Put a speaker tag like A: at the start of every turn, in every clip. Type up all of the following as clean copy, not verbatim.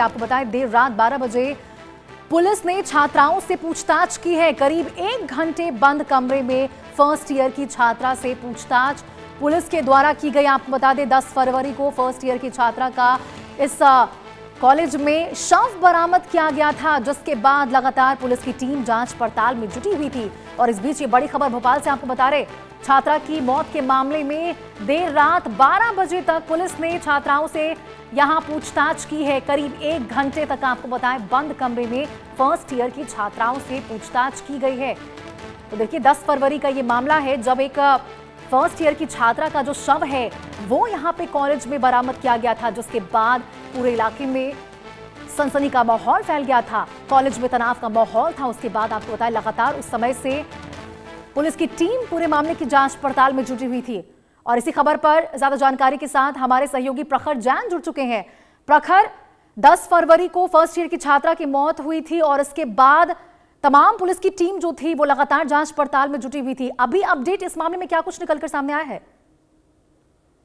A: आपको बताएं देर रात 12 बजे पुलिस ने छात्राओं से पूछताछ की है। करीब 1 घंटे बंद कमरे में फर्स्ट ईयर की छात्रा से पूछताछ पुलिस के द्वारा की गई। आपको बता दें 10 फरवरी को फर्स्ट ईयर की छात्रा का इस कॉलेज में शव बरामद किया गया था, जिसके बाद लगातार पुलिस की टीम जांच पड़ताल में जुटी हुई थी। और इस बीच ये बड़ी खबर भोपाल से आपको बता रहे, छात्रा की मौत के मामले में देर रात 12 बजे तक पुलिस ने छात्राओं से यहां पूछताछ की है। करीब 1 घंटे तक आपको बताएं बंद कमरे में फर्स्ट ईयर की छात्राओं से पूछताछ की गई है। तो देखिए 10 फरवरी का ये मामला है, जब एक फर्स्ट ईयर की छात्रा का जो शव है वो यहां पे कॉलेज में बरामद किया गया था, जिसके बाद पूरे इलाके में सनसनी का माहौल फैल गया था। कॉलेज में तनाव का माहौल था। उसके बाद आपको बताया लगातार उस समय से पुलिस की टीम पूरे मामले की जांच पड़ताल में जुटी हुई थी। और इसी खबर पर ज्यादा जानकारी के साथ हमारे सहयोगी प्रखर जैन जुड़ चुके हैं। प्रखर, 10 फरवरी को फर्स्ट ईयर की छात्रा की मौत हुई थी और इसके बाद तमाम पुलिस की टीम जो थी वो लगातार जांच पड़ताल में जुटी हुई थी। अभी अपडेट इस मामले में क्या कुछ निकलकर सामने आया है?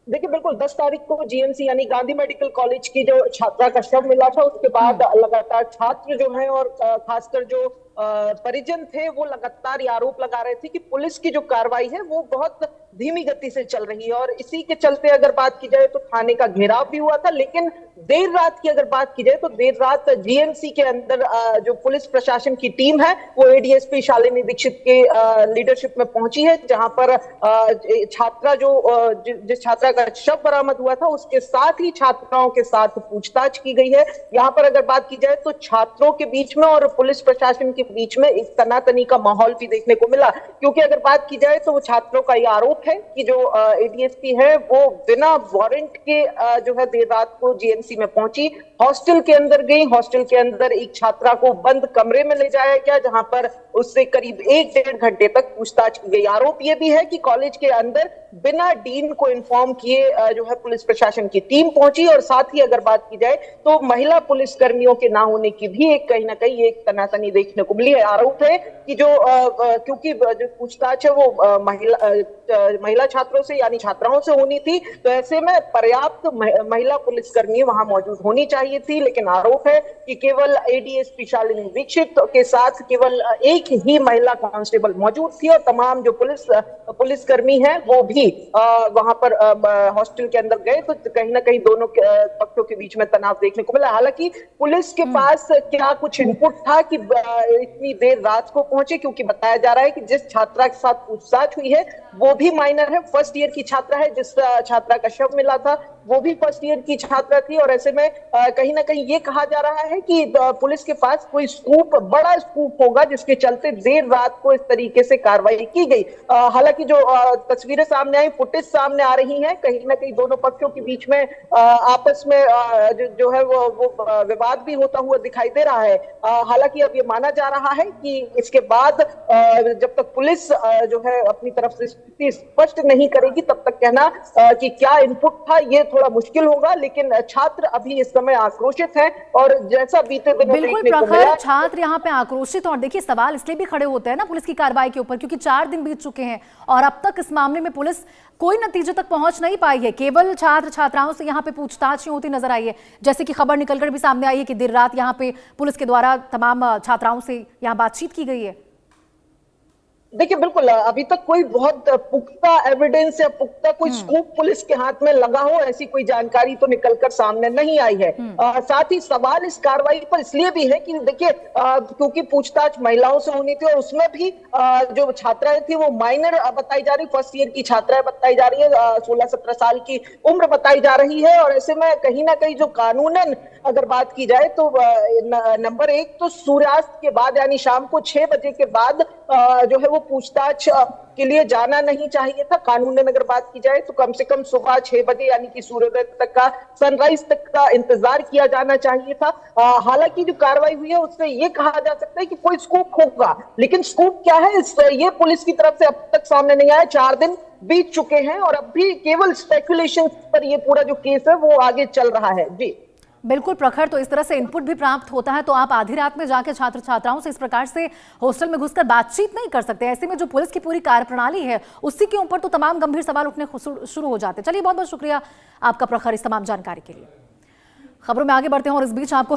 B: देखिए बिल्कुल 10 तारीख को जीएमसी यानी गांधी मेडिकल कॉलेज की जो छात्रा का शव मिला था, उसके बाद लगातार छात्र जो है और खासकर जो परिजन थे वो लगातार ये आरोप लगा रहे थे कि पुलिस की जो कार्रवाई है वो बहुत धीमी गति से चल रही है। और इसी के चलते अगर बात की जाए तो थाने का घेराव भी हुआ था। लेकिन देर रात की अगर बात की जाए तो देर रात जीएमसी के अंदर जो पुलिस प्रशासन की टीम है वो एडीएसपी शालिनी दीक्षित के लीडरशिप में पहुंची है, जहां पर छात्रा जिस छात्रा का शव बरामद हुआ था उसके साथ ही छात्राओं के साथ पूछताछ की गई है। यहाँ पर अगर बात की जाए तो छात्रों के बीच में और पुलिस प्रशासन के बीच में एक तनातनी का माहौल भी देखने को मिला, क्योंकि अगर बात की जाए तो वो छात्रों का यह आरोप है कि जो एडीएसपी है वो बिना वारंट के जो है देर रात को जीएमसी में पहुंची, हॉस्टल के अंदर गई। हॉस्टल के अंदर एक छात्रा को बंद कमरे में ले जाया गया, जहां पर उससे करीब 1-1.5 घंटे तक पूछताछ की गई। आरोप यह भी है कि कॉलेज के अंदर बिना डीन को इन्फॉर्म किए जो है पुलिस प्रशासन की टीम पहुंची। और साथ ही अगर बात की जाए तो महिला पुलिस कर्मियों के ना होने की भी एक कहीं ना कहीं एक तनातनी देखने को मिली है। आरोप है कि जो क्योंकि जो पूछताछ है वो महिला छात्रों से यानी छात्राओं से होनी थी, तो ऐसे में पर्याप्त महिला पुलिसकर्मी वहां मौजूद होनी चाहिए थी। लेकिन आरोप है कि केवल एडीएसपी शालिनी दीक्षित के साथ केवल एक ही महिला कांस्टेबल मौजूद थी और तमाम जो पुलिसकर्मी हैं वो भी वहां पर हॉस्टल के अंदर गए। तो कहीं ना कहीं दोनों पक्षों के बीच में तनाव देखने को मिला। हालांकि पुलिस के पास क्या कुछ इनपुट था कि इतनी देर रात को पहुंचे, क्योंकि बताया जा रहा है कि जिस छात्रा के साथ पूछताछ हुई है वो भी माइनर है, फर्स्ट ईयर की छात्रा है। जिस छात्रा का शव मिला था वो भी फर्स्ट ईयर की छात्रा थी। और ऐसे में कहीं ना कहीं ये कहा जा रहा है कि पुलिस के पास कोई बड़ा स्कूप होगा, जिसके चलते देर रात को इस तरीके से कार्रवाई की गई। हालांकि जो तस्वीरें सामने आई, फुटेज सामने आ रही हैं, कहीं ना कहीं दोनों पक्षों के बीच में आपस में जो है वो विवाद भी होता हुआ दिखाई दे रहा है। हालांकि अब ये माना जा रहा है कि इसके बाद जब तक पुलिस जो है अपनी तरफ से स्थिति स्पष्ट नहीं करेगी तब तक कहना कि क्या इनपुट था ये थोड़ा मुश्किल होगा। लेकिन छात्र अभी इस समय आक्रोशित हैं और जैसा बीते दिनों
A: बिल्कुल प्रखर, छात्र यहाँ पे आक्रोशित। और देखिए सवाल इसलिए भी खड़े होते हैं ना पुलिस की कार्रवाई के ऊपर, क्योंकि 4 दिन बीत चुके हैं और अब तक इस मामले में पुलिस कोई नतीजे तक पहुंच नहीं पाई है। केवल छात्र छात्राओं से यहाँ पे पूछताछ होती नजर आई है, जैसे कि खबर निकलकर भी सामने आई है कि देर रात यहाँ पे पुलिस के द्वारा तमाम छात्राओं से यहाँ बातचीत की गई है।
B: देखिए बिल्कुल अभी तक कोई बहुत पुख्ता एविडेंस या पुख्ता कोई स्कूप पुलिस के हाथ में लगा हो ऐसी कोई जानकारी तो निकलकर सामने नहीं आई है। साथ ही सवाल इस कार्रवाई पर इसलिए भी है कि देखिए क्योंकि पूछताछ महिलाओं से होनी थी और उसमें भी जो छात्राएं थी वो माइनर बताई जा रही, फर्स्ट ईयर की छात्राएं बताई जा रही है, 16-17 साल की उम्र बताई जा रही है। और ऐसे में कहीं ना कहीं जो कानूनन अगर बात की जाए तो नंबर 1 तो सूर्यास्त के बाद यानी शाम को 6 बजे के बाद जो है वो पूछताछ के लिए जाना नहीं चाहिए था। कानूनन अगर बात की जाए तो कम से कम सुबह 6 बजे यानी कि सूर्योदय तक का, सनराइज तक का इंतजार किया जाना चाहिए था। हालांकि जो कार्रवाई हुई है उससे ये कहा जा सकता है कि कोई स्कूप होगा, लेकिन स्कूप क्या है ये पुलिस की तरफ से अब तक सामने नहीं आया। 4 दिन बीत चुके हैं और अब भी केवल स्पेकुलेशन पर ये पूरा जो केस है वो आगे चल रहा है। जी
A: बिल्कुल प्रखर, तो इस तरह से इनपुट भी प्राप्त होता है तो आप आधी रात में जाके छात्र छात्राओं से इस प्रकार से हॉस्टल में घुसकर बातचीत नहीं कर सकते। ऐसे में जो पुलिस की पूरी कार्यप्रणाली है उसी के ऊपर तो तमाम गंभीर सवाल उठने शुरू हो जाते हैं। चलिए बहुत बहुत शुक्रिया आपका प्रखर इस तमाम जानकारी के लिए। खबरों में आगे बढ़ते हैं और इस बीच आपको